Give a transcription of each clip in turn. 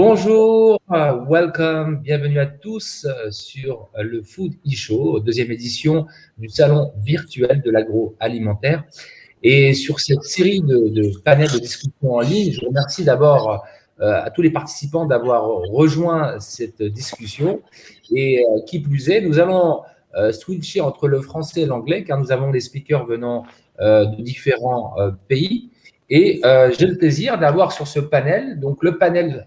Bonjour, welcome, bienvenue à tous sur le Food e-Show, deuxième édition du salon virtuel de l'agroalimentaire. Et sur cette série de panels de discussion en ligne, je remercie d'abord à tous les participants d'avoir rejoint cette discussion. Et qui plus est, nous allons switcher entre le français et l'anglais, car nous avons des speakers venant de différents pays. Et j'ai le plaisir d'avoir sur ce panel, donc le panel,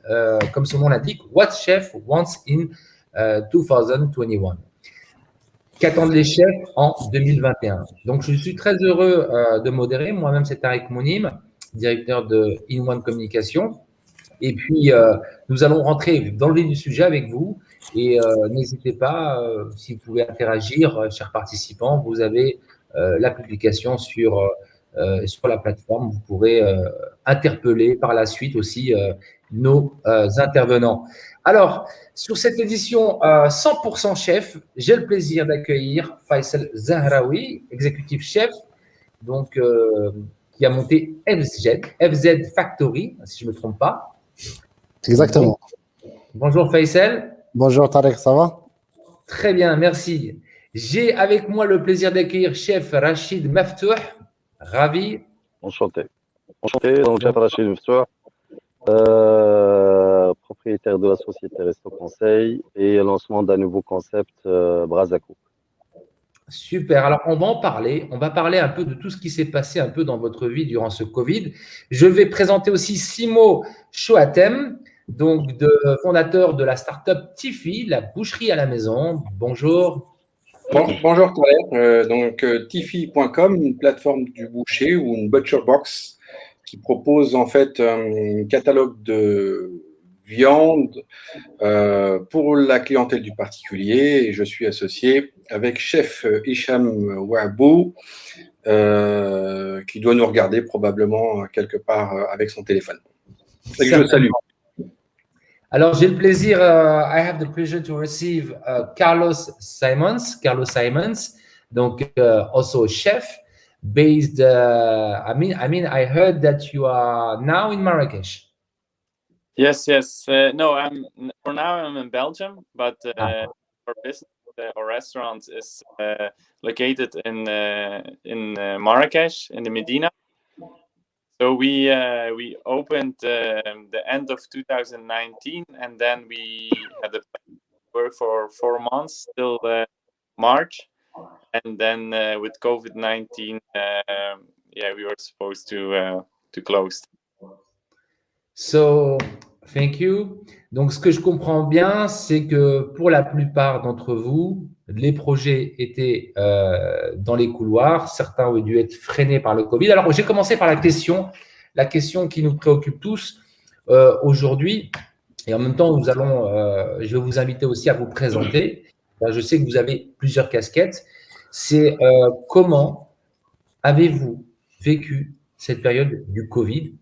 comme son nom l'indique, What Chef Wants in 2021. Qu'attendent les chefs en 2021? Donc, je suis très heureux de modérer. Moi-même, c'est Tariq Mounim, directeur de In One Communication. Et puis, nous allons rentrer dans le vif du sujet avec vous. Et n'hésitez pas, si vous pouvez interagir, chers participants, vous avez la publication sur la plateforme. Vous pourrez interpeller par la suite aussi nos intervenants. Alors, sur cette édition 100% chef, j'ai le plaisir d'accueillir Faisal Zahraoui, exécutif chef, donc qui a monté FZ Factory, si je ne me trompe pas. Exactement. Bonjour Faisal. Bonjour Tarek, ça va? Très bien, merci. J'ai avec moi le plaisir d'accueillir chef Rachid Maftouh. Ravi. Enchanté. Enchanté, donc chef Rachid Maftouh, propriétaire de la société Resto Conseil et lancement d'un nouveau concept Brazaco. Super. Alors, on va en parler. On va parler un peu de tout ce qui s'est passé un peu dans votre vie durant ce Covid. Je vais présenter aussi Simo Choatem, donc fondateur de la start-up Tifi, la boucherie à la maison. Bonjour. Bonjour Tarek. Tifi.com, une plateforme du boucher ou une butcher box qui propose en fait un catalogue de viande pour la clientèle du particulier. Et je suis associé avec chef Hicham Ouabou qui doit nous regarder probablement quelque part avec son téléphone. Et je le salue. Alors, j'ai le plaisir, I have the pleasure to receive Carlos Simons, donc also chef, based, I heard that you are now in Marrakesh. Yes. No, for now I'm in Belgium, but our business, our restaurant is located in Marrakesh, in the Medina. So we opened the end of 2019, and then we had to work for 4 months till March, and then with COVID-19, we were supposed to close. So, thank you. Donc, ce que je comprends bien, c'est que pour la plupart d'entre vous, les projets étaient dans les couloirs. Certains ont dû être freinés par le Covid. Alors, j'ai commencé par la question qui nous préoccupe tous aujourd'hui. Et en même temps, je vais vous inviter aussi à vous présenter. Je sais que vous avez plusieurs casquettes. C'est comment avez-vous vécu cette période du Covid?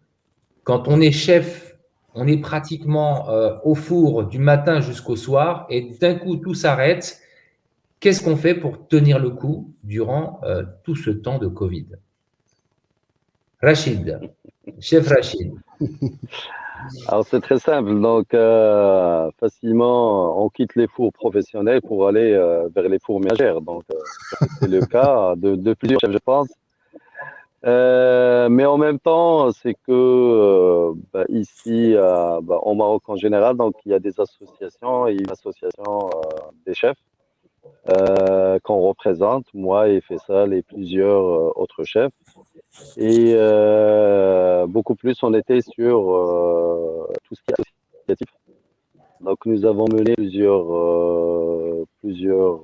Quand on est chef, on est pratiquement au four du matin jusqu'au soir et d'un coup, tout s'arrête. Qu'est-ce qu'on fait pour tenir le coup durant tout ce temps de Covid? Rachid, chef Rachid. Alors c'est très simple, donc facilement on quitte les fours professionnels pour aller vers les fours ménagères. Donc c'est le cas de plusieurs chefs, je pense. Mais en même temps, c'est que ici, au Maroc en général, donc il y a des associations et une association des chefs qu'on représente, moi et Faisal et plusieurs autres chefs. Et beaucoup plus, on était sur tout ce qui est associatif. Donc nous avons mené plusieurs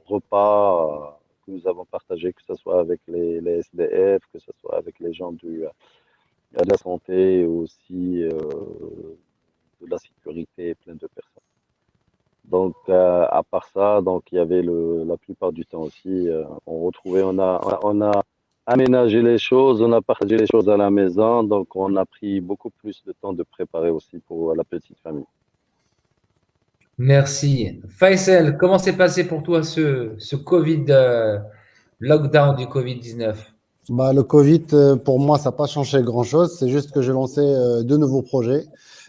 repas que nous avons partagé, que ce soit avec les SDF, que ce soit avec les gens de la santé, aussi de la sécurité, plein de personnes. Donc, à part ça, donc il y avait la plupart du temps aussi, on a aménagé les choses, on a partagé les choses à la maison, donc on a pris beaucoup plus de temps de préparer aussi pour la petite famille. Merci. Faisal, comment s'est passé pour toi ce Covid, lockdown du Covid-19? Bah, le Covid, pour moi, ça n'a pas changé grand-chose. C'est juste que j'ai lancé deux nouveaux projets.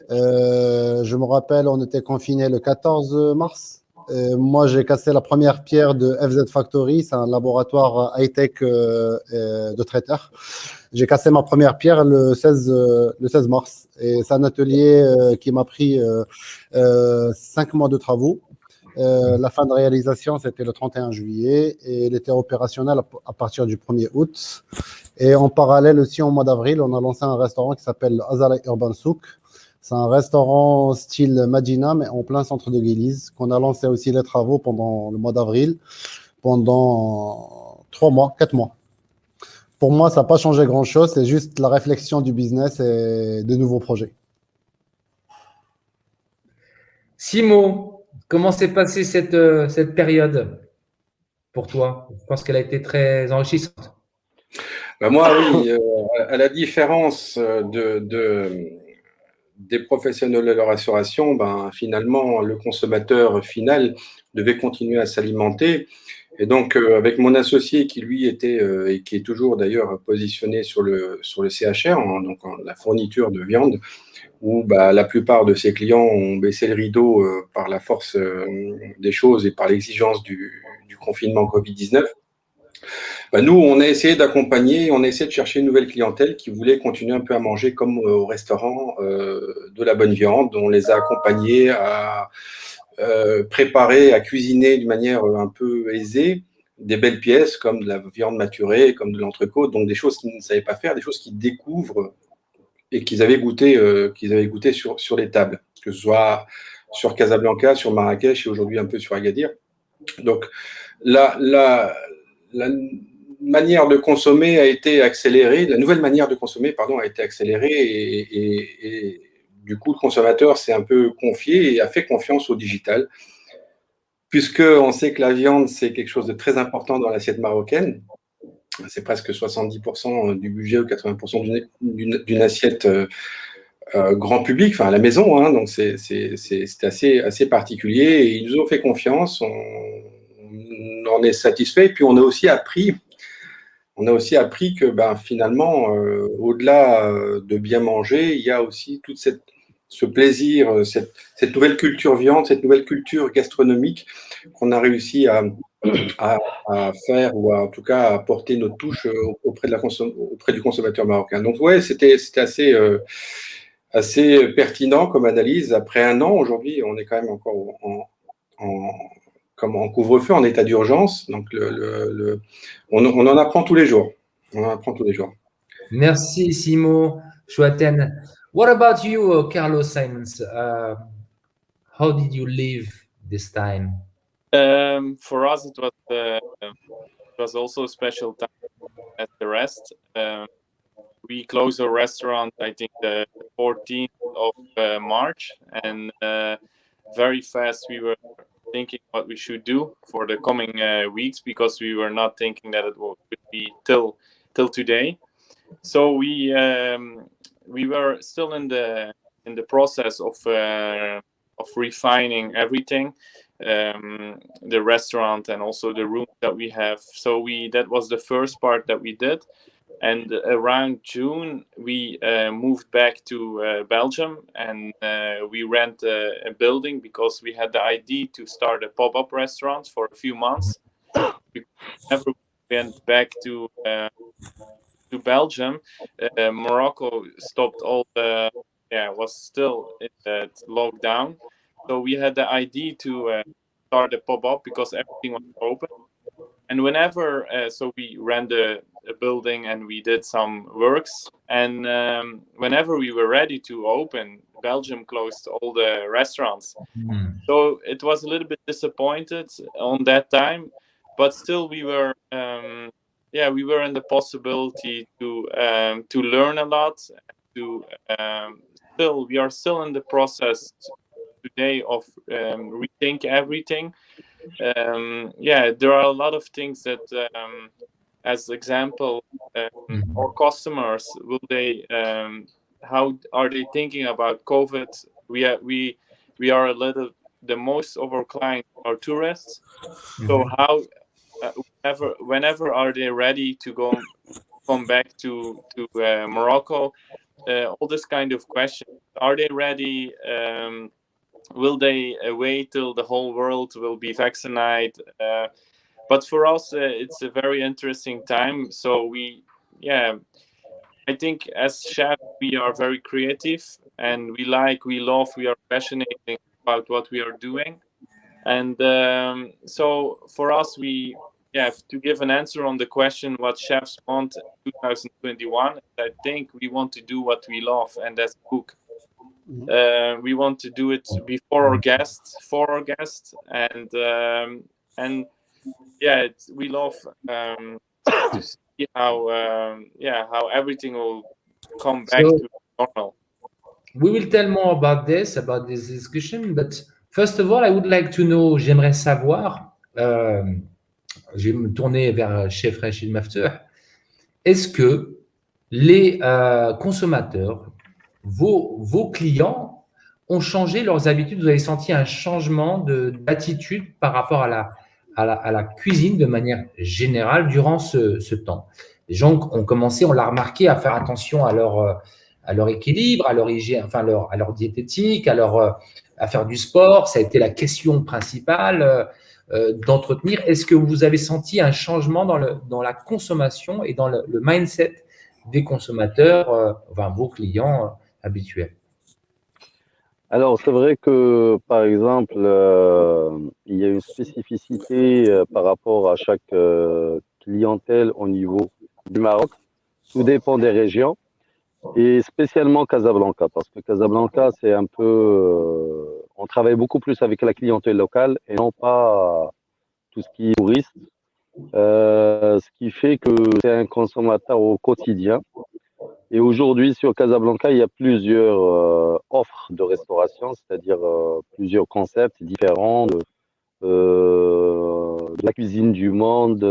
Je me rappelle, on était confinés le 14 mars. Moi, j'ai cassé la première pierre de FZ Factory. C'est un laboratoire high-tech de traiteurs. J'ai cassé ma première pierre le 16 mars. Et c'est un atelier qui m'a pris 5 mois de travaux. La fin de réalisation, c'était le 31 juillet et il était opérationnel à partir du 1er août. Et en parallèle aussi, au mois d'avril, on a lancé un restaurant qui s'appelle Azalai Urban Souk. C'est un restaurant style Madina, mais en plein centre de Guélise, qu'on a lancé aussi les travaux pendant le mois d'avril, pendant 3 mois, 4 mois. Pour moi, ça n'a pas changé grand-chose, c'est juste la réflexion du business et de nouveaux projets. Simo, comment s'est passée cette période pour toi? Je pense qu'elle a été très enrichissante. Ben moi, oui, à la différence des professionnels de la restauration, ben, finalement, le consommateur final devait continuer à s'alimenter. Et donc, avec mon associé qui, lui, était et qui est toujours d'ailleurs positionné sur le CHR, hein, donc la fourniture de viande, où bah, la plupart de ses clients ont baissé le rideau par la force des choses et par l'exigence du confinement Covid-19. Bah, nous, on a essayé d'accompagner, on a essayé de chercher une nouvelle clientèle qui voulait continuer un peu à manger comme au restaurant de la bonne viande. On les a accompagnés à préparer, à cuisiner d'une manière un peu aisée des belles pièces comme de la viande maturée, comme de l'entrecôte, donc des choses qu'ils ne savaient pas faire, des choses qu'ils découvrent et qu'ils avaient goûté sur les tables, que ce soit sur Casablanca, sur Marrakech et aujourd'hui un peu sur Agadir. Donc la manière de consommer a été accélérée, la nouvelle manière de consommer, a été accélérée et du coup, le consommateur s'est un peu confié et a fait confiance au digital, puisqu'on sait que la viande, c'est quelque chose de très important dans l'assiette marocaine. C'est presque 70% du budget ou 80% d'une assiette grand public, enfin à la maison, hein, donc c'est assez particulier et ils nous ont fait confiance, on en est satisfait et puis on a aussi appris que ben, finalement, au-delà de bien manger, il y a aussi tout ce plaisir, cette nouvelle culture viande, cette nouvelle culture gastronomique qu'on a réussi à faire ou en tout cas à apporter notre touche auprès du consommateur marocain. Donc ouais, c'était assez pertinent comme analyse. Après un an, aujourd'hui, on est quand même encore en couvre-feu, en état d'urgence. Donc on en apprend tous les jours. Merci Simo Chouaten. What about you, Carlos Simons? How did you live this time? For us, it was also a special time as the rest. We closed our restaurant, I think, the 14th of March, and very fast we were thinking what we should do for the coming weeks, because we were not thinking that it would be till today. So we were still in the process of refining everything, the restaurant and also the room that we have. So that was the first part that we did. And around June, we moved back to Belgium, and we rent a building because we had the idea to start a pop-up restaurant for a few months. We never went back to Belgium. Morocco stopped was still in that lockdown. So we had the idea to start a pop-up because everything was open. And whenever, so we rent a building and we did some works. And whenever we were ready to open, Belgium closed all the restaurants. So it was a little bit disappointed on that time, but still we were in the possibility to learn a lot. We are still in the process today of rethink everything. There are a lot of things that, as example, our customers, how are they thinking about COVID? We are a little, the most of our clients are tourists. So how, whenever are they ready to go come back to Morocco? All this kind of questions. Are they ready? Will they wait till the whole world will be vaccinated? But for us, it's a very interesting time. So I think as chefs, we are very creative and we love, we are passionate about what we are doing. And so for us, to give an answer on the question what chefs want in 2021, I think we want to do what we love, and that's cook. We want to do it before our guests, for our guests, and we love to see how everything will come back So to normal. we will tell more about this discussion, but first of all, I would like to know, j'aimerais savoir, je vais me tourner vers Chef Rachid Maftuh, est-ce que les consommateurs, vos clients, ont changé leurs habitudes? Vous avez senti un changement d'attitude par rapport à la cuisine de manière générale durant ce temps? Les gens ont commencé, on l'a remarqué, à faire attention à leur équilibre, à leur hygiène, enfin à leur diététique, à faire du sport. Ça a été la question principale d'entretenir. Est-ce que vous avez senti un changement dans la consommation et dans le mindset des consommateurs, enfin vos clients habituels? Alors, c'est vrai que, par exemple, il y a une spécificité par rapport à chaque clientèle au niveau du Maroc. Tout dépend des régions et spécialement Casablanca, parce que Casablanca, c'est un peu, on travaille beaucoup plus avec la clientèle locale et non pas tout ce qui est touriste, ce qui fait que c'est un consommateur au quotidien. Et aujourd'hui, sur Casablanca, il y a plusieurs offres de restauration, c'est-à-dire plusieurs concepts différents de la cuisine du monde.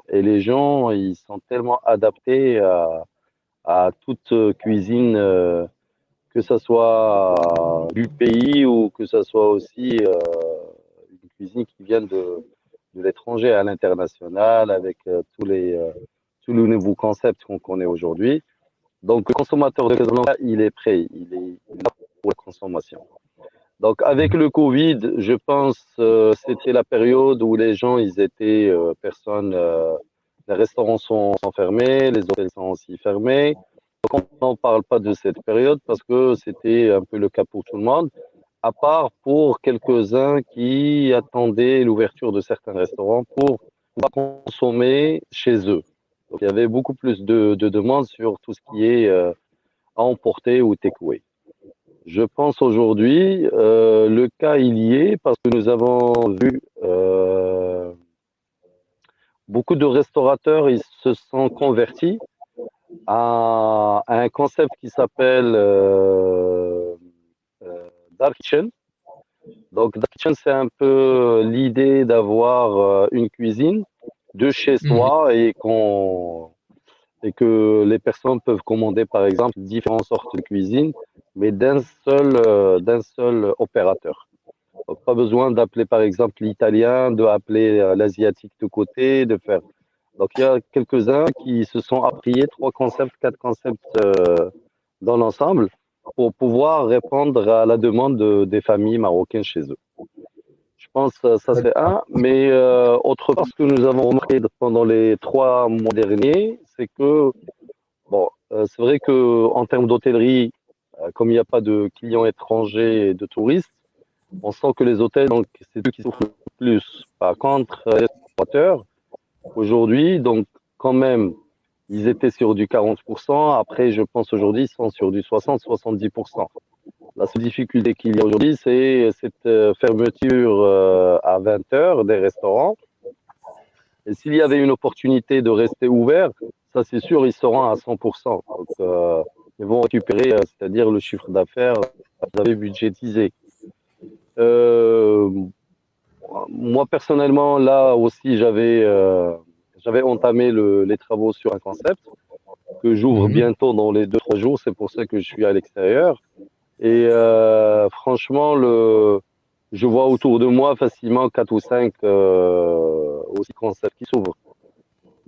Et les gens, ils sont tellement adaptés à toute cuisine, que ce soit du pays ou que ce soit aussi une cuisine qui vient de l'étranger à l'international, avec tous les nouveaux concepts qu'on connaît aujourd'hui. Donc, le consommateur de Casablanca, il est prêt, il est là pour la consommation. Donc, avec le Covid, je pense c'était la période où les gens, ils étaient les restaurants sont fermés, les hôtels sont aussi fermés. Donc, on n'en parle pas de cette période parce que c'était un peu le cas pour tout le monde, à part pour quelques-uns qui attendaient l'ouverture de certains restaurants pour pouvoir consommer chez eux. Donc, il y avait beaucoup plus de demandes sur tout ce qui est à emporter ou takeaway. Je pense aujourd'hui, le cas il y est parce que nous avons vu beaucoup de restaurateurs, ils se sont convertis à un concept qui s'appelle Dark Kitchen. Donc, Dark Kitchen, c'est un peu l'idée d'avoir une cuisine de chez soi et que les personnes peuvent commander, par exemple, différentes sortes de cuisine, mais d'un seul opérateur. Donc, pas besoin d'appeler, par exemple, l'italien, d'appeler l'asiatique de côté, de faire. Donc, il y a quelques-uns qui se sont appropriés 3 concepts, 4 concepts dans l'ensemble pour pouvoir répondre à la demande des familles marocaines chez eux. Je pense que ça c'est un, mais autre part, ce que nous avons remarqué pendant les 3 mois derniers, c'est que, bon, c'est vrai qu'en termes d'hôtellerie, comme il n'y a pas de clients étrangers et de touristes, on sent que les hôtels, donc, c'est eux qui souffrent le plus. Par contre, les restaurateurs, aujourd'hui, donc, quand même, ils étaient sur du 40%. Après, je pense aujourd'hui, ils sont sur du 60-70%. La seule difficulté qu'il y a aujourd'hui, c'est cette fermeture à 20h des restaurants. Et s'il y avait une opportunité de rester ouvert, ça c'est sûr, ils seront à 100%. Donc, ils vont récupérer, c'est-à-dire le chiffre d'affaires qu'ils avaient budgétisé. Moi, personnellement, là aussi, j'avais entamé les travaux sur un concept que j'ouvre bientôt dans les 2-3 jours. C'est pour ça que je suis à l'extérieur. Et franchement, je vois autour de moi facilement 4 ou 5 aussi concepts qui s'ouvrent.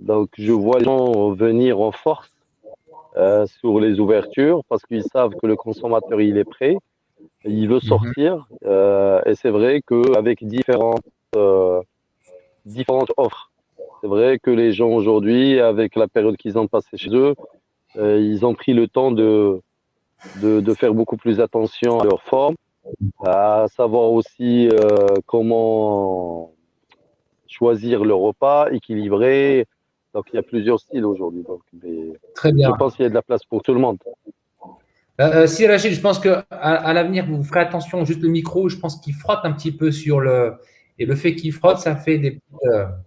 Donc, je vois les gens venir en force sur les ouvertures parce qu'ils savent que le consommateur, il est prêt, il veut sortir. Et c'est vrai qu'avec différentes offres, c'est vrai que les gens aujourd'hui, avec la période qu'ils ont passée chez eux, ils ont pris le temps de faire beaucoup plus attention à leur forme, à savoir aussi comment choisir le repas équilibré. Donc, il y a plusieurs styles aujourd'hui. Donc, Très je bien. pense qu'il y a de la place pour tout le monde. Si Rachid, je pense à l'avenir, vous ferez attention, juste le micro, je pense qu'il frotte un petit peu sur le… Et le fait qu'il frotte, ça fait des…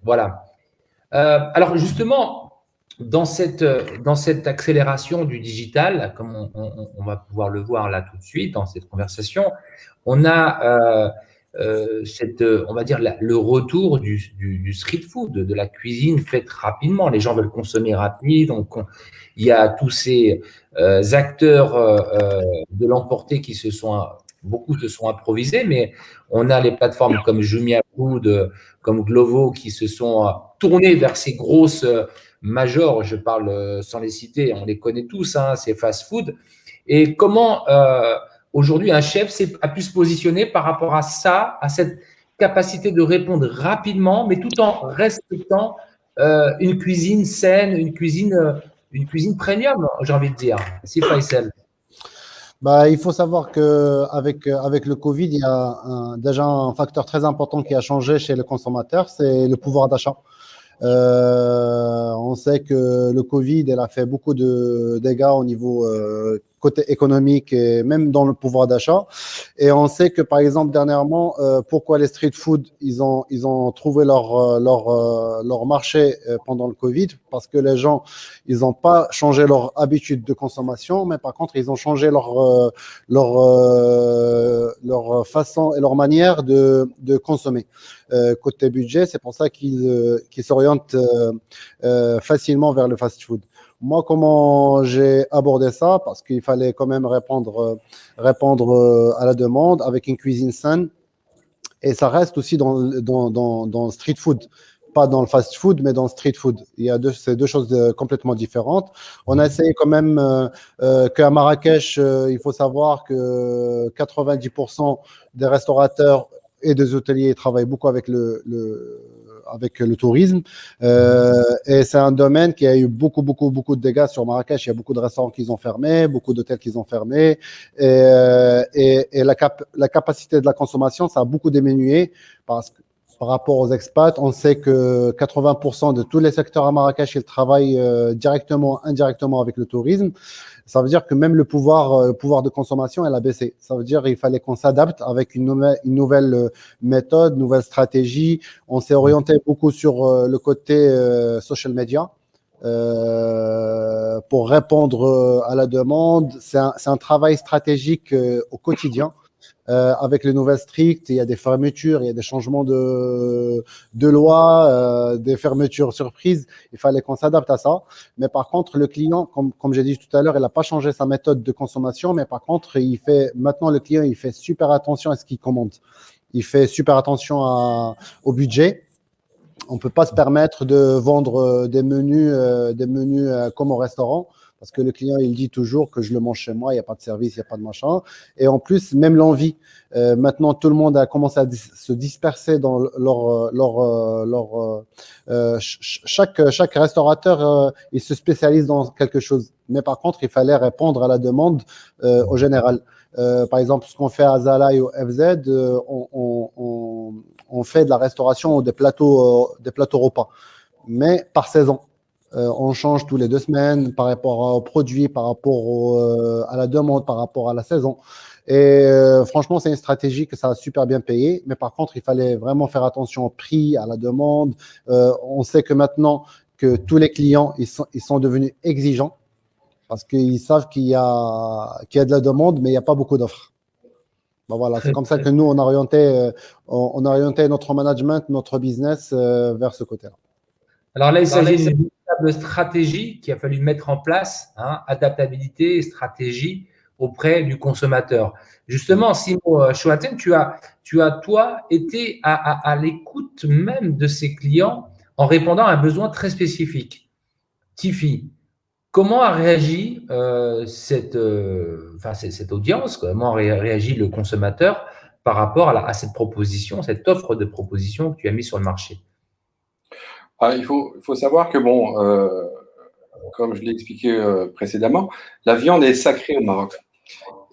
voilà. Alors justement, dans cette accélération du digital, comme on va pouvoir le voir là tout de suite dans cette conversation, on a on va dire le retour du street food, de la cuisine faite rapidement. Les gens veulent consommer rapide. Donc, il y a tous ces acteurs de l'emporter qui beaucoup se sont improvisés, mais on a les plateformes comme Jumia Food, comme Glovo qui se sont tournés vers ces grosses majors. Je parle sans les citer, on les connaît tous, hein, ces fast-food. Et comment aujourd'hui un chef a pu se positionner par rapport à ça, à cette capacité de répondre rapidement, mais tout en respectant une cuisine saine, une cuisine premium, j'ai envie de dire. Si Faisal. Bah, il faut savoir qu'avec le Covid, il y a déjà un facteur très important qui a changé chez le consommateur, c'est le pouvoir d'achat. On sait que le Covid, elle a fait beaucoup de dégâts au niveau côté économique et même dans le pouvoir d'achat. Et on sait que, par exemple, dernièrement, pourquoi les street food, ils ont trouvé leur marché pendant le Covid, parce que les gens, ils n'ont pas changé leur habitude de consommation, mais par contre, ils ont changé leur façon et leur manière de consommer. Côté budget, c'est pour ça qu'ils s'orientent facilement vers le fast-food. Moi, comment j'ai abordé ça? Parce qu'il fallait quand même répondre à la demande avec une cuisine saine. Et ça reste aussi dans le street food. Pas dans le fast-food, mais dans le street food. C'est deux choses complètement différentes. On a essayé quand même qu'à Marrakech, il faut savoir que 90% des restaurateurs et des hôteliers travaillent beaucoup avec le tourisme. Et c'est un domaine qui a eu beaucoup de dégâts sur Marrakech. Il y a beaucoup de restaurants qui ont fermé, beaucoup d'hôtels qui ont fermé. Et la capacité de la consommation, ça a beaucoup diminué parce que par rapport aux expats, on sait que 80% de tous les secteurs à Marrakech, ils travaillent directement, indirectement avec le tourisme. Ça veut dire que même le pouvoir de consommation, elle a baissé. Ça veut dire qu'il fallait qu'on s'adapte avec une nouvelle méthode, une nouvelle stratégie. On s'est orienté beaucoup sur le côté social media pour répondre à la demande. C'est un travail stratégique au quotidien. Avec les nouvelles strictes, il y a des fermetures, il y a des changements de loi, des fermetures surprises. Il fallait qu'on s'adapte à ça. Mais par contre, le client, comme j'ai dit tout à l'heure, il n'a pas changé sa méthode de consommation. Mais par contre, maintenant, le client, il fait super attention à ce qu'il commande. Il fait super attention au budget. On ne peut pas se permettre de vendre des menus comme au restaurant. Parce que le client, il dit toujours que je le mange chez moi, il n'y a pas de service, il n'y a pas de machin. Et en plus, même l'envie. Maintenant, tout le monde a commencé à se disperser dans chaque restaurateur, il se spécialise dans quelque chose. Mais par contre, il fallait répondre à la demande au général. Par exemple, ce qu'on fait à Zala et au FZ, on fait de la restauration ou des plateaux repas, mais par saison. On change tous les 2 semaines par rapport aux produits, par rapport à la demande, par rapport à la saison. Et franchement, c'est une stratégie que ça a super bien payé. Mais par contre, il fallait vraiment faire attention au prix, à la demande. On sait que maintenant que tous les clients, ils sont devenus exigeants parce qu'ils savent qu'il y a de la demande, mais il n'y a pas beaucoup d'offres. Ben voilà, c'est comme ça que nous, on a orienté notre management, notre business vers ce côté-là. Alors là, il s'agit d'une véritable stratégie qu'il a fallu mettre en place, hein, adaptabilité et stratégie auprès du consommateur. Justement, Simo Chouaten, tu as toi été à l'écoute même de ces clients en répondant à un besoin très spécifique. Tiffy, comment a réagi cette audience, comment a réagi le consommateur par rapport à cette proposition, cette offre de proposition que tu as mise sur le marché? Il faut savoir que, bon, comme je l'ai expliqué précédemment, la viande est sacrée au Maroc.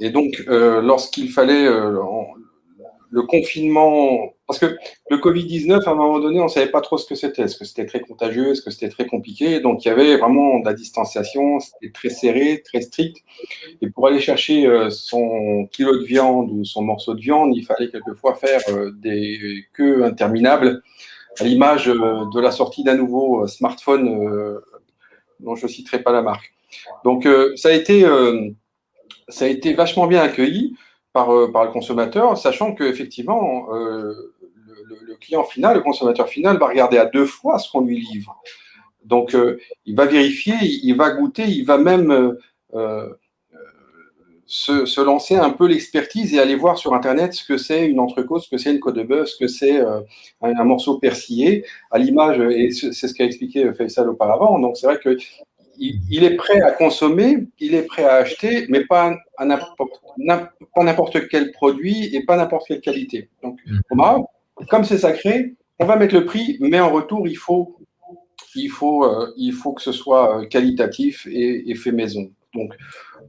Et donc, lorsqu'il fallait le confinement, parce que le Covid-19, à un moment donné, on ne savait pas trop ce que c'était. Est-ce que c'était très contagieux? Est-ce que c'était très compliqué? Donc, il y avait vraiment de la distanciation, c'était très serré, très strict. Et pour aller chercher son kilo de viande ou son morceau de viande, il fallait quelquefois faire des queues interminables, à l'image de la sortie d'un nouveau smartphone dont je ne citerai pas la marque. Donc, ça a été vachement bien accueilli par le consommateur, sachant qu'effectivement, le client final, le consommateur final, va regarder à 2 fois ce qu'on lui livre. Donc, il va vérifier, il va goûter, il va même se lancer un peu l'expertise et aller voir sur Internet ce que c'est une entrecôte, ce que c'est une côte de bœuf, ce que c'est un morceau persillé, à l'image, et c'est ce qu'a expliqué Faisal auparavant. Donc, c'est vrai que il est prêt à consommer, il est prêt à acheter, mais pas n'importe quel produit et pas n'importe quelle qualité. Donc, au Maroc, comme c'est sacré, on va mettre le prix, mais en retour, il faut que ce soit qualitatif et fait maison. Donc,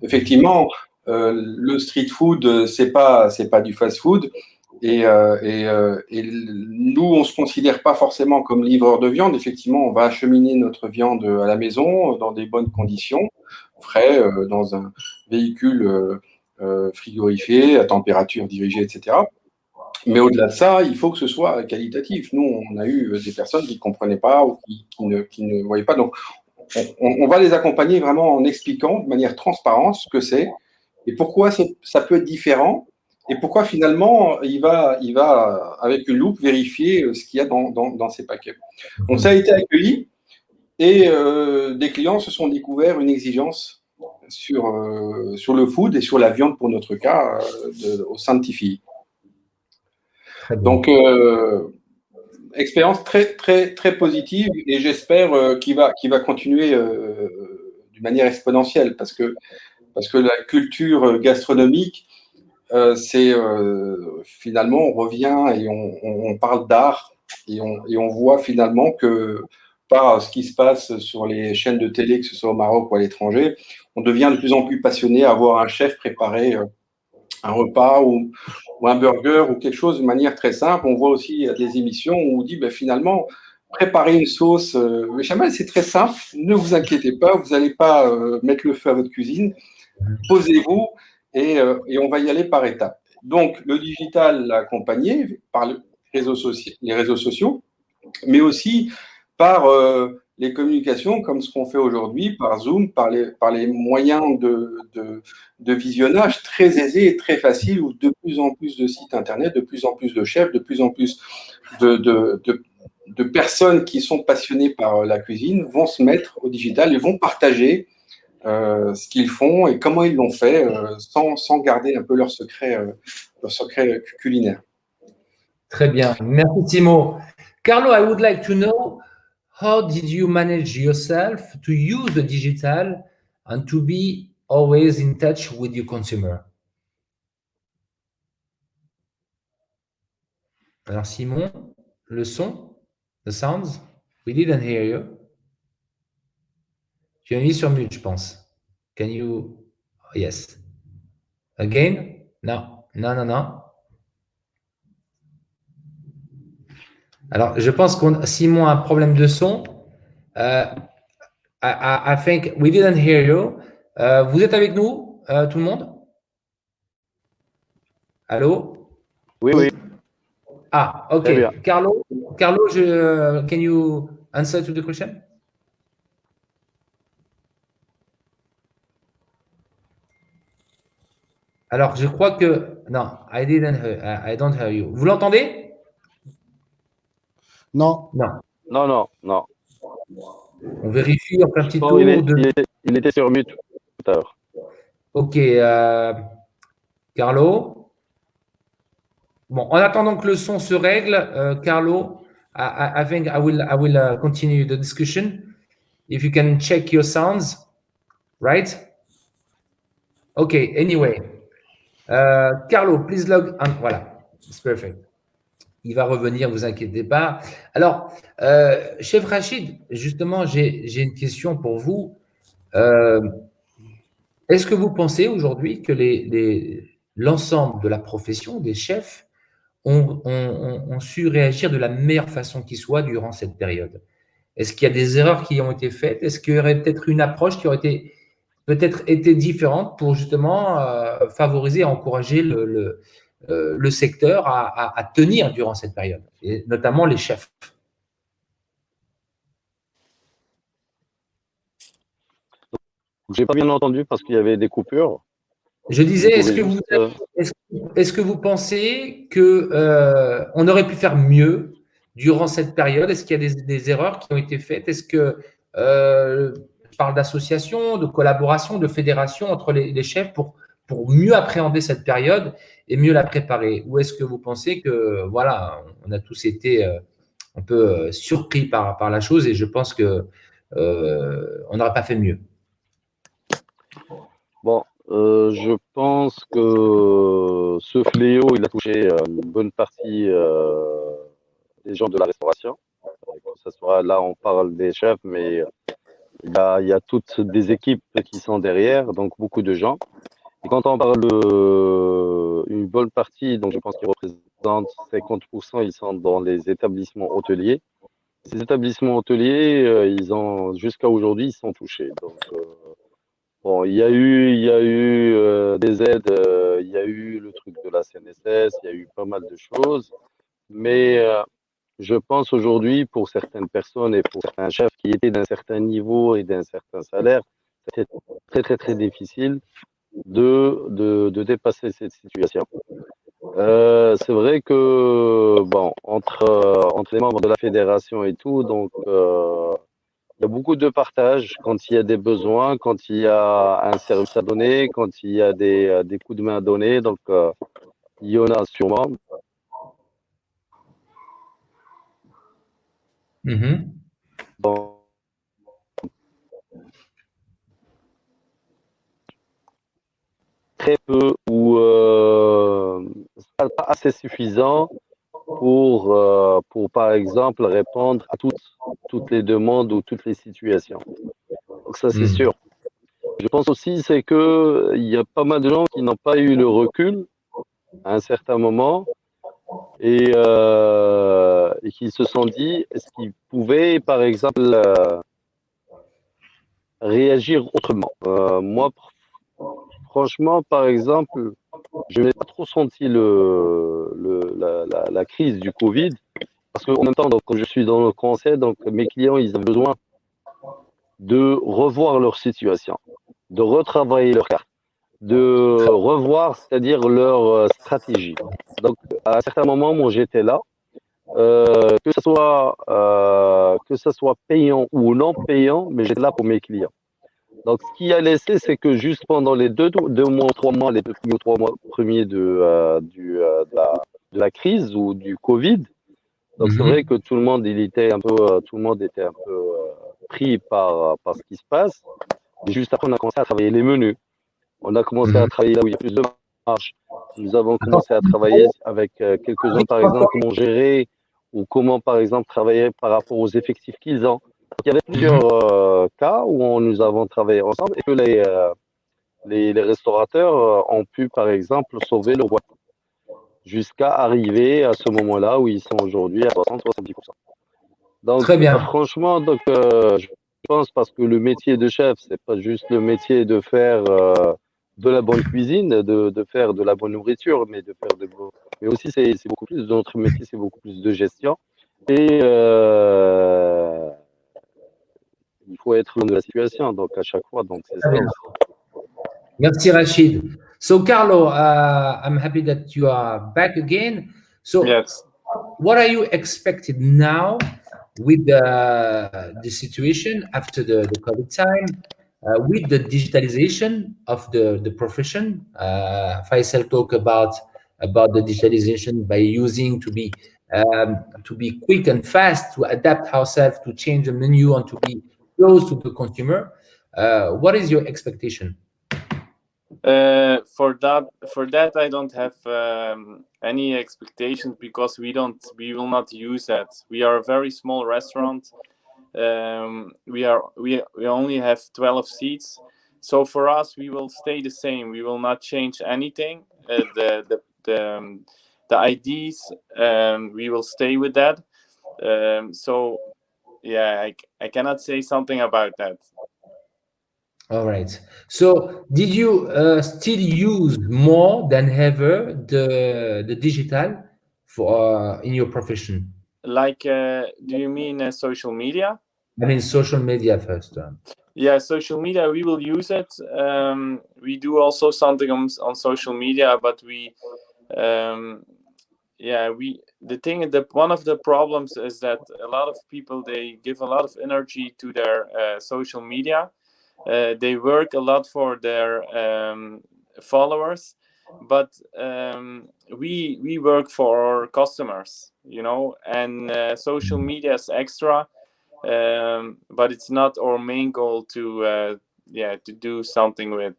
effectivement, le street food, c'est pas du fast food. Et nous, on ne se considère pas forcément comme livreur de viande. Effectivement, on va acheminer notre viande à la maison dans des bonnes conditions, frais, dans un véhicule frigorifié, à température dirigée, etc. Mais au-delà de ça, il faut que ce soit qualitatif. Nous, on a eu des personnes qui ne comprenaient pas ou qui ne voyaient pas. Donc, on va les accompagner vraiment en expliquant de manière transparente ce que c'est et pourquoi ça peut être différent. Et pourquoi finalement, il va avec une loupe vérifier ce qu'il y a dans ces paquets. Donc ça a été accueilli et des clients se sont découverts une exigence sur le food et sur la viande pour notre cas au sein de Tiffy. Donc expérience très très très positive et j'espère qu'il va continuer d'une manière exponentielle parce que la culture gastronomique c'est finalement on revient et on parle d'art et on voit finalement que par ce qui se passe sur les chaînes de télé, que ce soit au Maroc ou à l'étranger, on devient de plus en plus passionné à voir un chef préparer un repas ou un burger ou quelque chose de manière très simple. On voit aussi des émissions où on dit finalement préparer une sauce béchamel, c'est très simple, ne vous inquiétez pas, vous n'allez pas mettre le feu à votre cuisine, posez-vous et on va y aller par étapes. Donc, le digital l'a accompagné par les réseaux sociaux, mais aussi par les communications comme ce qu'on fait aujourd'hui, par Zoom, par les moyens de visionnage très aisés et très faciles, où de plus en plus de sites Internet, de plus en plus de chefs, de plus en plus de personnes qui sont passionnées par la cuisine vont se mettre au digital et vont partager ce qu'ils font et comment ils l'ont fait sans garder un peu leur secret culinaire. Très bien. Merci, Timo. Carlo, I would like to know, how did you manage yourself to use the digital and to be always in touch with your consumer? Alors, Simon, le son, the sounds, we didn't hear you. Tu as mis sur mute, je pense. Can you? Oh, yes. Again? Non. Alors, je pense que Simon a un problème de son. I think we didn't hear you. Vous êtes avec nous, tout le monde? Allô? Oui. Ah, OK. Carlo, can you answer to the question? Alors, je crois que non, I don't hear you. Vous l'entendez? Non. Non. On vérifie en un petit tour. Il était sur mute tout à l'heure. OK. Carlo. Bon, en attendant que le son se règle, Carlo, I think I will continue the discussion. If you can check your sounds, right? Okay. Anyway, Carlo, please log. Voilà, it's perfect. Il va revenir, vous inquiétez pas. Alors, chef Rachid, justement, j'ai une question pour vous. Est-ce que vous pensez aujourd'hui que l'ensemble de la profession des chefs ont su réagir de la meilleure façon qui soit durant cette période? Est-ce qu'il y a des erreurs qui ont été faites? Est-ce qu'il y aurait peut-être une approche qui aurait peut-être été différente pour justement favoriser et encourager le secteur à tenir durant cette période, et notamment les chefs? J'ai pas bien entendu parce qu'il y avait des coupures. Je disais, Vous est-ce pouvez que vous, juste, est-ce que vous pensez que on aurait pu faire mieux durant cette période? Est-ce qu'il y a des erreurs qui ont été faites? Est-ce que je parle d'association, de collaboration, de fédération entre les chefs pour mieux appréhender cette période et mieux la préparer? Ou est-ce que vous pensez que voilà, on a tous été un peu surpris par la chose et je pense que on n'aurait pas fait mieux? bon, je pense que ce fléau, il a touché une bonne partie des gens de la restauration. Que ce soit là, on parle des chefs, mais il y a toutes des équipes qui sont derrière, donc beaucoup de gens. Et quand on parle une bonne partie, donc je pense qu'ils représentent 50%, ils sont dans les établissements hôteliers. Ces établissements hôteliers, ils ont jusqu'à aujourd'hui, ils sont touchés. Donc bon, il y a eu des aides, il y a eu le truc de la CNSS, il y a eu pas mal de choses, mais je pense aujourd'hui pour certaines personnes et pour certains chefs qui étaient d'un certain niveau et d'un certain salaire, c'était très très très difficile de dépasser cette situation. C'est vrai que bon entre les membres de la fédération et tout, donc il y a beaucoup de partage quand il y a des besoins, quand il y a un service à donner, quand il y a des coups de main à donner. Donc, il y en a sûrement. Bon, très peu ou pas assez suffisant pour, par exemple, répondre à toutes les demandes ou toutes les situations. Donc, ça, c'est sûr. Je pense aussi, c'est que il y a pas mal de gens qui n'ont pas eu le recul à un certain moment et qui se sont dit est-ce qu'ils pouvaient, par exemple, réagir autrement. Moi, franchement, par exemple, je n'ai pas trop senti la crise du Covid parce qu'en même temps, donc, quand je suis dans le conseil, donc mes clients, ils ont besoin de revoir leur situation, de retravailler leur carte, de revoir, c'est-à-dire leur stratégie. Donc, à un certain moment, moi, j'étais là. Que ce soit payant ou non payant, mais j'étais là pour mes clients. Donc, ce qui a laissé, c'est que juste pendant les deux mois, 3 mois, les 2 ou 3 mois premiers de la crise ou du Covid, donc c'est vrai que tout le monde était un peu pris par ce qui se passe. Et juste après, on a commencé à travailler les menus. On a commencé à travailler là où il y a plus de marge. Nous avons commencé à travailler avec quelques-uns, par exemple, comment gérer ou comment, par exemple, travailler par rapport aux effectifs qu'ils ont. Donc, il y avait plusieurs cas où nous avons travaillé ensemble et que les restaurateurs ont pu, par exemple, sauver leur boîte jusqu'à arriver à ce moment-là où ils sont aujourd'hui à 60-70%. Donc, très bien. Franchement, donc, je pense parce que le métier de chef, c'est pas juste le métier de faire de la bonne cuisine, de faire de la bonne nourriture, mais mais aussi c'est beaucoup plus. Notre métier, c'est beaucoup plus de gestion. Et il faut être loin de la situation, donc à chaque fois, donc c'est ça aussi. Merci Rachid. So Carlo, I'm happy that you are back again. So Yes. what are you expected now with the situation after the COVID time, with the digitalization of the profession? Faisal talk about the digitalization by using to be to be quick and fast, to adapt ourselves, to change the menu, and to be close to the consumer. What is your expectation? For that, I don't have any expectations because we will not use that. We are a very small restaurant. We only have 12 seats, so for us, we will stay the same. We will not change anything. The IDs, we will stay with that. So yeah, I cannot say something about that. All right. So did you still use more than ever the digital for in your profession? Like, do you mean social media? I mean, social media first. Yeah, social media, we will use it. We do also something on social media, but one of the problems is that a lot of people, they give a lot of energy to their social media. They work a lot for their followers, but we work for our customers, and social media is extra, but it's not our main goal to do something with.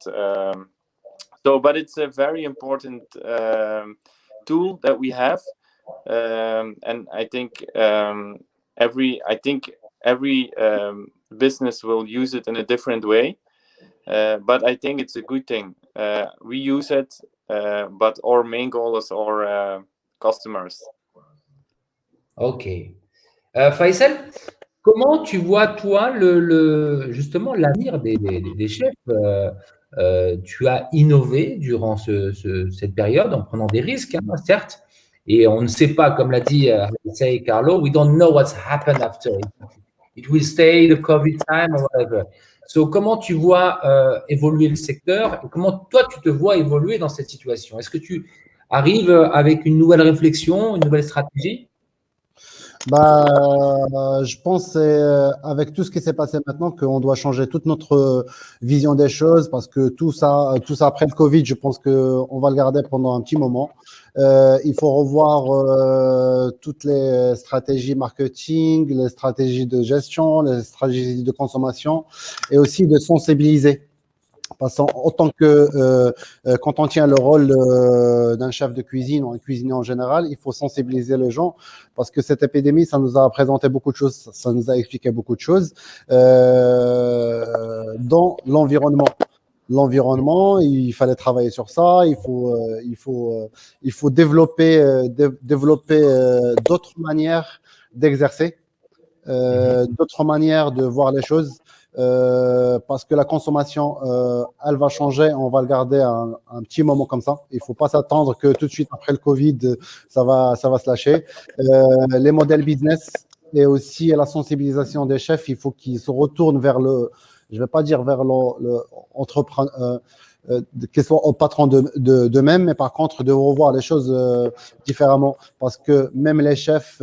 But it's a very important tool that we have, and I think every business will use it in a different way, but I think it's a good thing. We use it, but our main goal is our customers. Ok. Faisal, comment tu vois, toi, justement l'avenir des chefs? Tu as innové durant cette période en prenant des risques, hein, certes, et on ne sait pas, comme l'a dit say Carlo, we don't know what's happened after. It will stay the COVID time or whatever. So, comment tu vois évoluer le secteur et comment toi tu te vois évoluer dans cette situation? Est-ce que tu arrives avec une nouvelle réflexion, une nouvelle stratégie? Je pense c'est avec tout ce qui s'est passé maintenant qu'on doit changer toute notre vision des choses parce que tout ça après le Covid, je pense qu'on va le garder pendant un petit moment. Il faut revoir toutes les stratégies marketing, les stratégies de gestion, les stratégies de consommation et aussi de sensibiliser. Parce autant que quand on tient le rôle d'un chef de cuisine ou un cuisinier en général, il faut sensibiliser les gens parce que cette épidémie, ça nous a présenté beaucoup de choses, ça nous a expliqué beaucoup de choses dans l'environnement. L'environnement, il fallait travailler sur ça, il faut développer d'autres manières d'exercer, d'autres manières de voir les choses. Parce que la consommation, elle va changer, on va le garder un petit moment comme ça. Il ne faut pas s'attendre que tout de suite après le Covid, ça va se lâcher. Les modèles business et aussi la sensibilisation des chefs, il faut qu'ils se retournent vers je ne vais pas dire vers l'entrepreneur, qu'ils soient au patron d'eux-mêmes, mais par contre de revoir les choses différemment. Parce que même les chefs,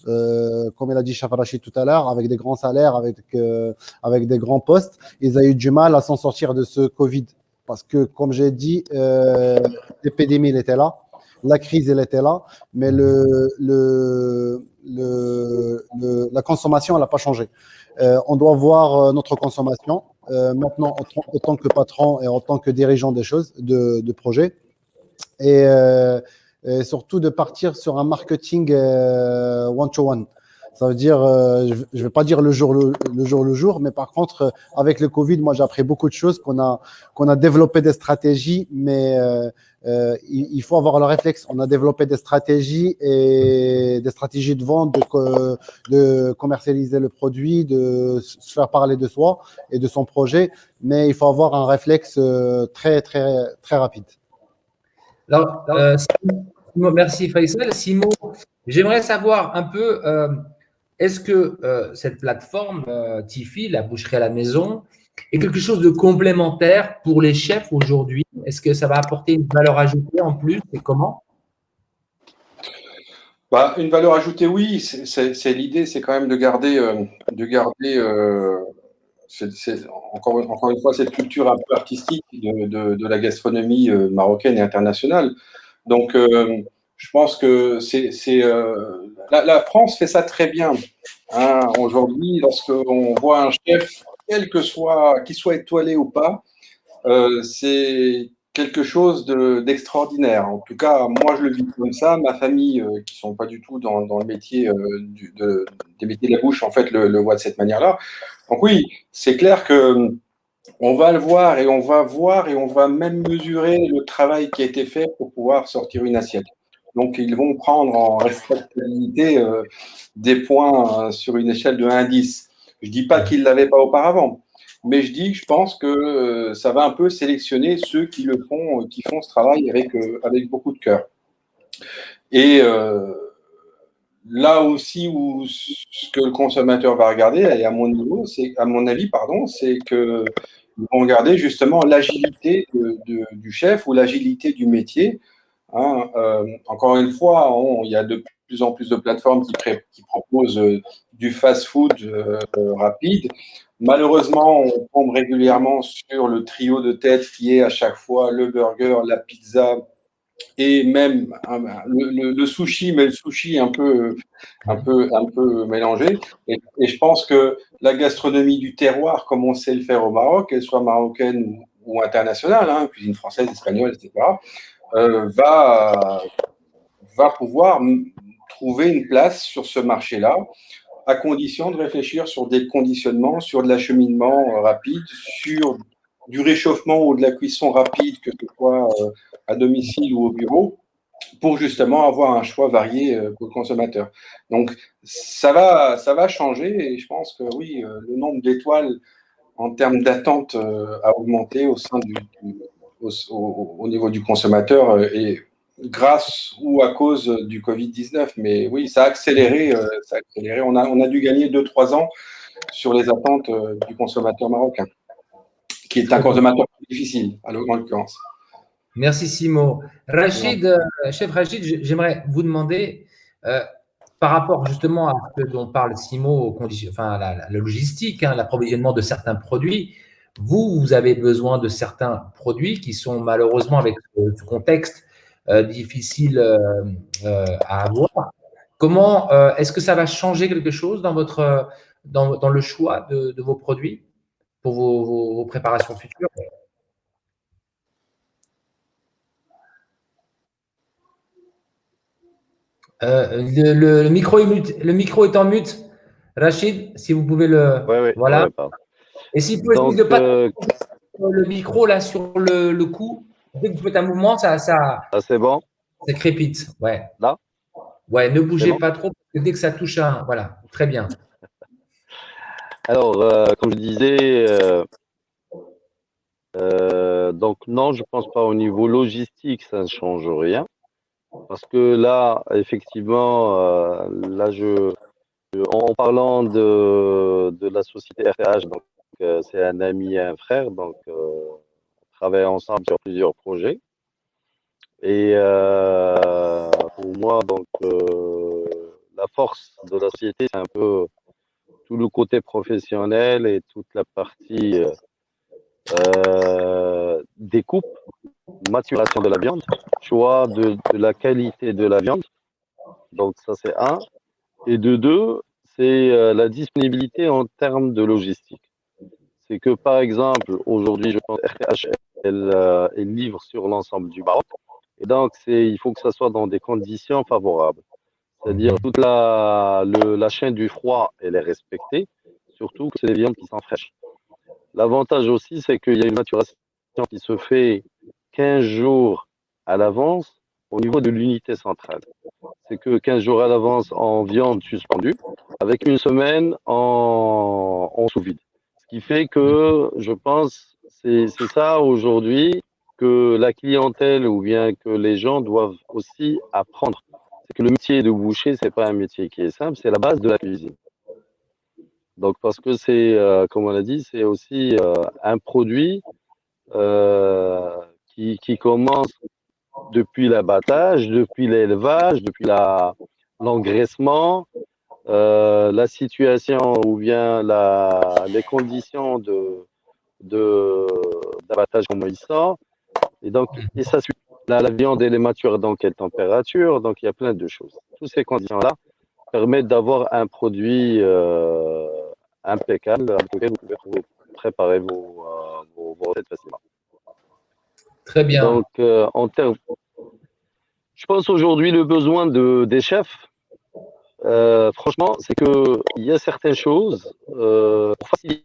comme il a dit Chef Rachid tout à l'heure, avec des grands salaires, avec des grands postes, ils ont eu du mal à s'en sortir de ce Covid. Parce que, comme j'ai dit, l'épidémie, elle était là, la crise, elle était là, mais la consommation, elle n'a pas changé. On doit voir notre consommation maintenant en tant que patron et en tant que dirigeant des choses, de projets. Et surtout de partir sur un marketing one-to-one. Ça veut dire, je ne vais pas dire le jour, mais par contre, avec le Covid, moi, j'ai appris beaucoup de choses, qu'on a développé des stratégies, mais il faut avoir le réflexe. On a développé des stratégies et des stratégies de vente, de commercialiser le produit, de se faire parler de soi et de son projet, mais il faut avoir un réflexe très, très, très rapide. Alors, merci Faisal. Simo, j'aimerais savoir un peu, est-ce que cette plateforme Tifi, la boucherie à la maison, est quelque chose de complémentaire pour les chefs aujourd'hui? Est-ce que ça va apporter une valeur ajoutée en plus et comment? Une valeur ajoutée, oui. C'est l'idée, c'est quand même de garder encore une fois cette culture un peu artistique de la gastronomie marocaine et internationale. Donc, Je pense que la France fait ça très bien. Hein, aujourd'hui, lorsqu'on voit un chef, quel que soit, qu'il soit étoilé ou pas, c'est quelque chose d'extraordinaire. En tout cas, moi, je le vis comme ça. Ma famille, qui sont pas du tout dans le métier des métiers de la bouche, en fait, le voit de cette manière-là. Donc oui, c'est clair que on va le voir et on va voir et on va même mesurer le travail qui a été fait pour pouvoir sortir une assiette. Donc, ils vont prendre en respectabilité des points sur une échelle de 1 à 10. Je dis pas qu'ils l'avaient pas auparavant, mais je pense que ça va un peu sélectionner ceux qui le font, qui font ce travail avec beaucoup de cœur. Et là aussi où ce que le consommateur va regarder, et à mon avis, pardon, c'est que ils vont regarder justement l'agilité du chef ou l'agilité du métier. Hein. Encore une fois, il y a de plus en plus de plateformes qui proposent du fast-food rapide. Malheureusement, on tombe régulièrement sur le trio de tête qui est à chaque fois le burger, la pizza et même le sushi, mais le sushi un peu mélangé. Et je pense que la gastronomie du terroir, comme on sait le faire au Maroc, qu'elle soit marocaine ou internationale, hein, cuisine française, espagnole, etc., va pouvoir trouver une place sur ce marché-là, à condition de réfléchir sur des conditionnements, sur de l'acheminement rapide, sur du réchauffement ou de la cuisson rapide, que ce soit à domicile ou au bureau, pour justement avoir un choix varié pour le consommateur. Donc, ça va changer et je pense que oui, le nombre d'étoiles en termes d'attente a augmenté au niveau du consommateur et grâce ou à cause du Covid-19. Mais oui, ça a accéléré. On a dû gagner 2-3 ans sur les attentes du consommateur marocain, qui est un consommateur plus difficile, en l'occurrence. Merci Simo. Rachid, chef Rachid, j'aimerais vous demander, par rapport justement à ce dont parle Simo, enfin, la logistique, hein, l'approvisionnement de certains produits, vous avez besoin de certains produits qui sont malheureusement, avec ce contexte, difficile à avoir. Comment est-ce que ça va changer quelque chose dans dans le choix de vos produits pour vos préparations futures? Le micro est mute. Le micro est en mute. Rachid, si vous pouvez le. Ouais, Voilà. ouais, pardon. Et s'il peut essayer Donc, de pas le micro là sur le cou, dès que vous faites un mouvement, ça c'est bon, crépite. Ouais. là, Ouais, ne c'est bougez bon. pas trop, parce que dès que ça touche un. Voilà, très bien. Alors, comme je disais, donc non, je pense pas au niveau logistique, ça ne change rien. Parce que là, effectivement, en parlant de la société RTH, donc c'est un ami et un frère, donc on travaille ensemble sur plusieurs projets. Et pour moi, donc la force de la société, c'est un peu tout le côté professionnel et toute la partie découpe, maturation de la viande, choix de la qualité de la viande. Donc ça, c'est un. Et de deux, c'est la disponibilité en termes de logistique. C'est que, par exemple, aujourd'hui, je pense que RTH, elle livre sur l'ensemble du Maroc. Et donc, il faut que ça soit dans des conditions favorables. C'est-à-dire, toute la chaîne du froid, elle est respectée, surtout que c'est des viandes qui sont fraîches. L'avantage aussi, c'est qu'il y a une maturation qui se fait 15 jours à l'avance au niveau de l'unité centrale. C'est que 15 jours à l'avance en viande suspendue, avec une semaine en sous-vide. Ce qui fait que, je pense, c'est ça aujourd'hui que la clientèle ou bien que les gens doivent aussi apprendre. C'est que le métier de boucher, c'est pas un métier qui est simple, c'est la base de la cuisine. Donc, parce que c'est, comme on l'a dit, c'est aussi un produit qui commence depuis l'abattage, depuis l'élevage, depuis l'engraissement, la situation ou bien les conditions d'abattage comment il sort. Et donc, et ça suit la viande elle est mature dans quelle température, donc il y a plein de choses. Toutes ces conditions-là permettent d'avoir un produit impeccable avec lequel vous pouvez préparer vos recettes facilement. Très bien. Donc, en termes, je pense aujourd'hui le besoin des chefs, franchement, c'est que il y a certaines choses pour faciliter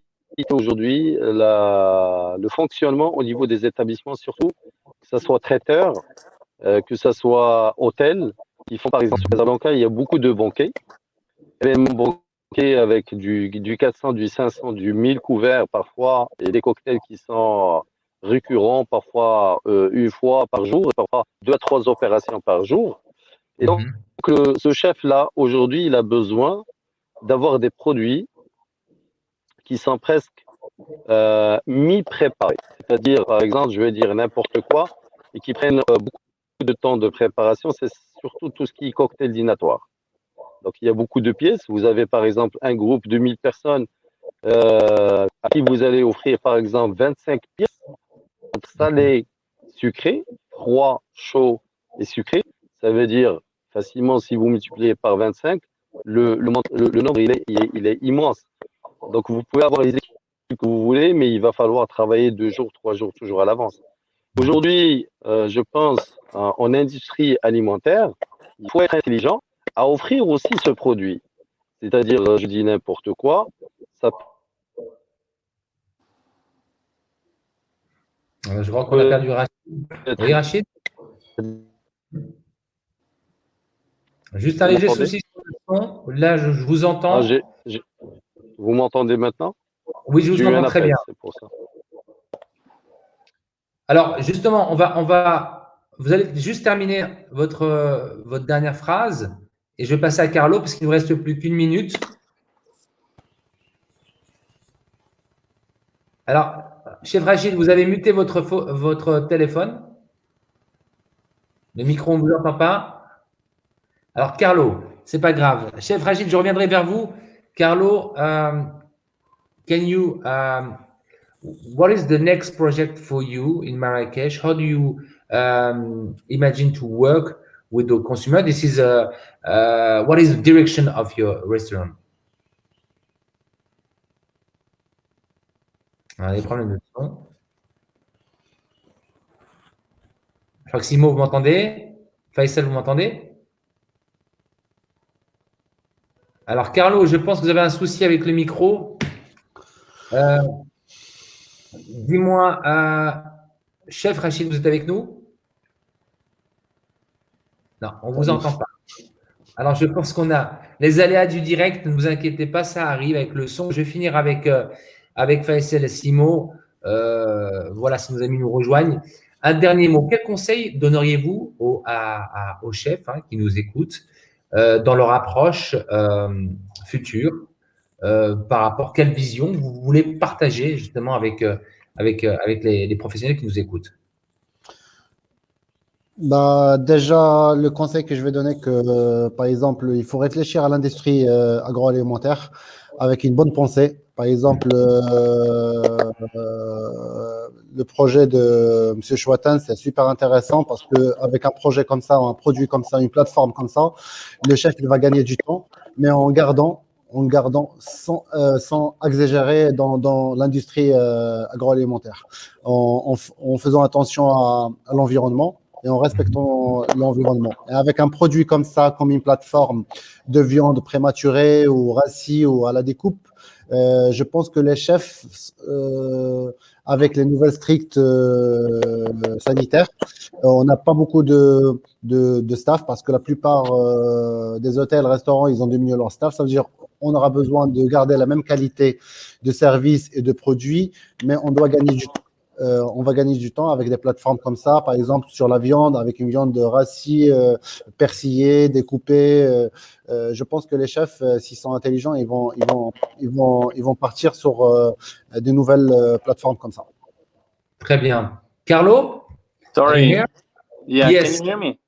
aujourd'hui le fonctionnement au niveau des établissements, surtout que ce soit traiteur, que ce soit hôtel, qui font par exemple sur Casablanca, il y a beaucoup de banquets, même banquets avec du 400, du 500, du 1000 couverts parfois, et des cocktails qui sont récurrents, parfois une fois par jour, et parfois 2 à 3 opérations par jour. Et donc, ce chef-là, aujourd'hui, il a besoin d'avoir des produits qui sont presque mi-préparés. C'est-à-dire, par exemple, je vais dire n'importe quoi, et qui prennent beaucoup de temps de préparation, c'est surtout tout ce qui est cocktail dînatoire. Donc, il y a beaucoup de pièces. Vous avez, par exemple, un groupe de 1000 personnes à qui vous allez offrir, par exemple, 25 pièces, salé, sucré, froid, chaud et sucré. Ça veut dire, facilement, si vous multipliez par 25, le nombre, il est immense. Donc, vous pouvez avoir les équipes que vous voulez, mais il va falloir travailler 2 jours, 3 jours, toujours à l'avance. Aujourd'hui, je pense, en industrie alimentaire, il faut être intelligent à offrir aussi ce produit. C'est-à-dire, je dis n'importe quoi, ça Je vois qu'on a perdu Rachid. Oui, Rachid? Juste un léger souci sur le son. Là, je vous entends. Vous m'entendez maintenant? Oui, je vous entends très bien. C'est pour ça. Alors, justement, vous allez juste terminer votre dernière phrase et je vais passer à Carlo parce qu'il ne nous reste plus qu'1 minute. Alors, chef Rachid, vous avez muté votre téléphone. Le micro, on ne vous entend pas. Alors, Carlo, c'est pas grave. Chef Rachid, je reviendrai vers vous. Carlo, can you what is the next project for you in Marrakesh? How do you imagine to work with the consumer? This is what is the direction of your restaurant? Alors, les problèmes de son. Proximo, vous m'entendez? Faisal, vous m'entendez? Alors, Carlo, je pense que vous avez un souci avec le micro. Dis-moi, chef Rachid, vous êtes avec nous? Non, on ne vous entend pas. Alors, je pense qu'on a les aléas du direct. Ne vous inquiétez pas, ça arrive avec le son. Je vais finir avec Faisal et Simo. Voilà, si nos amis nous rejoignent. Un dernier mot. Quel conseil donneriez-vous aux chefs qui nous écoutent dans leur approche future par rapport, quelle vision vous voulez partager justement avec les professionnels qui nous écoutent? Bah, déjà, le conseil que je vais donner, que par exemple, il faut réfléchir à l'industrie agroalimentaire avec une bonne pensée. Par exemple, le projet de M. Chouatan, c'est super intéressant parce qu'avec un projet comme ça, un produit comme ça, une plateforme comme ça, le chef il va gagner du temps, mais en gardant sans exagérer dans l'industrie agroalimentaire, en faisant attention à l'environnement et en respectant l'environnement. Et avec un produit comme ça, comme une plateforme de viande prématurée ou rassis ou à la découpe, je pense que les chefs, avec les nouvelles strictes sanitaires, on n'a pas beaucoup de staff parce que la plupart des hôtels, restaurants, ils ont diminué leur staff. Ça veut dire on aura besoin de garder la même qualité de service et de produits, mais on doit gagner du temps. On va gagner du temps avec des plateformes comme ça, par exemple sur la viande, avec une viande rassis, persillée, découpée. Je pense que les chefs, s'ils sont intelligents, ils vont partir sur des nouvelles plateformes comme ça. Très bien. Carlo? Sorry. Yeah, Yes. can you hear me?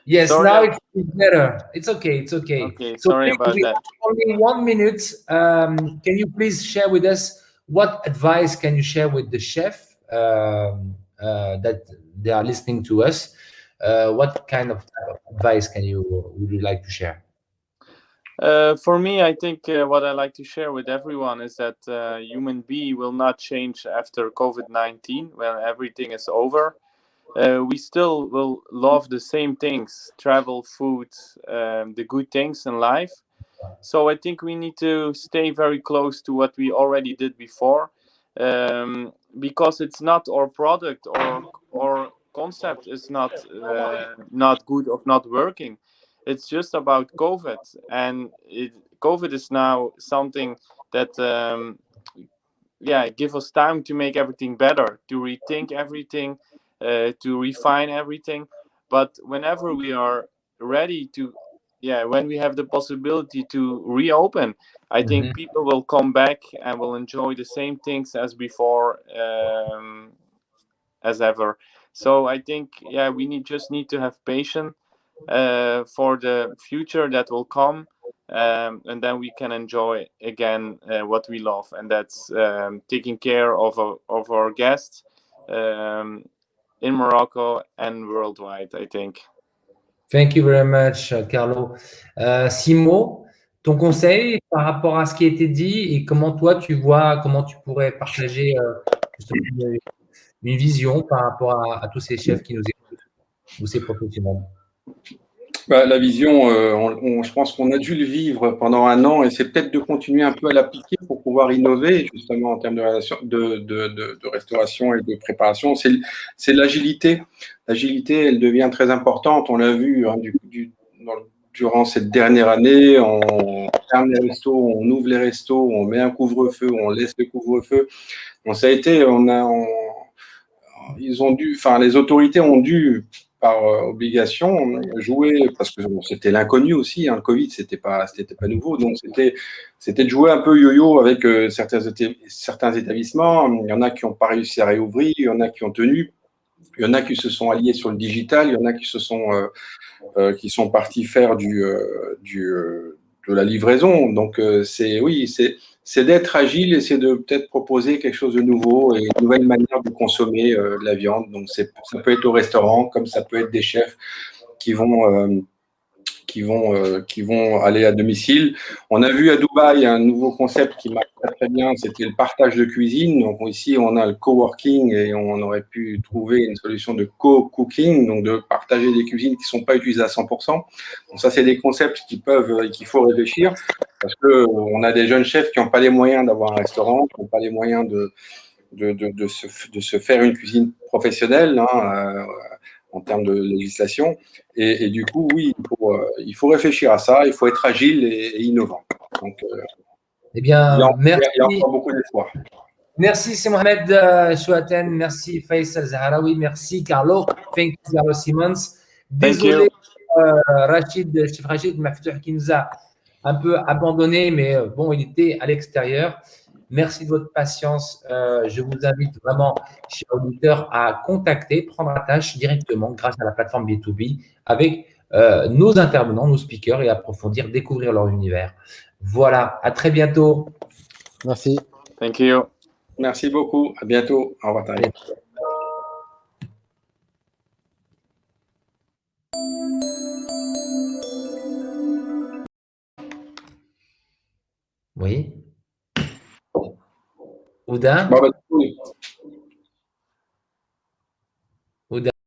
Yes, Sorry, now it's better. It's okay. It's okay. Okay, So sorry about we that. have only 1 minute. Can you please share with us what advice can you share with the chef that they are listening to us what kind of advice would you like to share? For me, I think what I like to share with everyone is that human being will not change after COVID-19 when everything is over. We still will love the same things: travel, food, the good things in life. So I think we need to stay very close to what we already did before, because it's not our product or concept is not good or not working. It's just about COVID, and COVID is now something that give us time to make everything better, to rethink everything, to refine everything. But whenever we are ready to, when we have the possibility to reopen, I think people will come back and will enjoy the same things as before, as ever. So I think, we just need to have patience for the future that will come, and then we can enjoy again what we love, and that's taking care of our guests in Morocco and worldwide, I think. Thank you very much, Carlo. Simo, ton conseil par rapport à ce qui a été dit et comment toi tu vois, comment tu pourrais partager justement une vision par rapport à tous ces chefs qui nous écoutent ou ces professionnels? La vision, je pense qu'on a dû le vivre pendant un an et c'est peut-être de continuer un peu à l'appliquer pour pouvoir innover justement en termes de restauration et de préparation. C'est l'agilité. L'agilité, elle devient très importante. On l'a vu durant cette dernière année. On ferme les restos, on ouvre les restos, on met un couvre-feu, on laisse le couvre-feu. Donc ça a été, les autorités ont dû, par obligation, jouer, parce que c'était l'inconnu aussi, hein, le Covid, c'était pas nouveau, donc c'était de jouer un peu yo-yo avec certains établissements. Il y en a qui n'ont pas réussi à réouvrir, il y en a qui ont tenu, il y en a qui se sont alliés sur le digital, il y en a qui sont partis faire de la livraison. Donc c'est d'être agile et c'est de peut-être proposer quelque chose de nouveau et une nouvelle manière de consommer la viande. Donc ça peut être au restaurant, comme ça peut être des chefs qui vont aller à domicile. On a vu à Dubaï un nouveau concept qui marche très bien, c'était le partage de cuisine. Donc ici, on a le coworking et on aurait pu trouver une solution de co-cooking, donc de partager des cuisines qui ne sont pas utilisées à 100%. Donc ça, c'est des concepts qu'il faut réfléchir parce qu'on a des jeunes chefs qui n'ont pas les moyens d'avoir un restaurant, qui n'ont pas les moyens de se faire une cuisine professionnelle, en termes de législation. Et du coup, oui, il faut réfléchir à ça, il faut être agile et innovant. Donc, merci. Il y a encore beaucoup d'espoir. Merci, c'est Mohamed Chouaten, merci Faisal Zahraoui, merci Carlo, thank you Carlo Simons. Désolé Chef Rachid Maftouf qui nous a un peu abandonné, mais bon, il était à l'extérieur. Merci de votre patience. Je vous invite vraiment, chers auditeurs, à prendre attache directement grâce à la plateforme B2B avec nos intervenants, nos speakers et approfondir, découvrir leur univers. Voilà, à très bientôt. Merci. Thank you. Merci beaucoup. À bientôt. Au revoir. Oui. Ouda?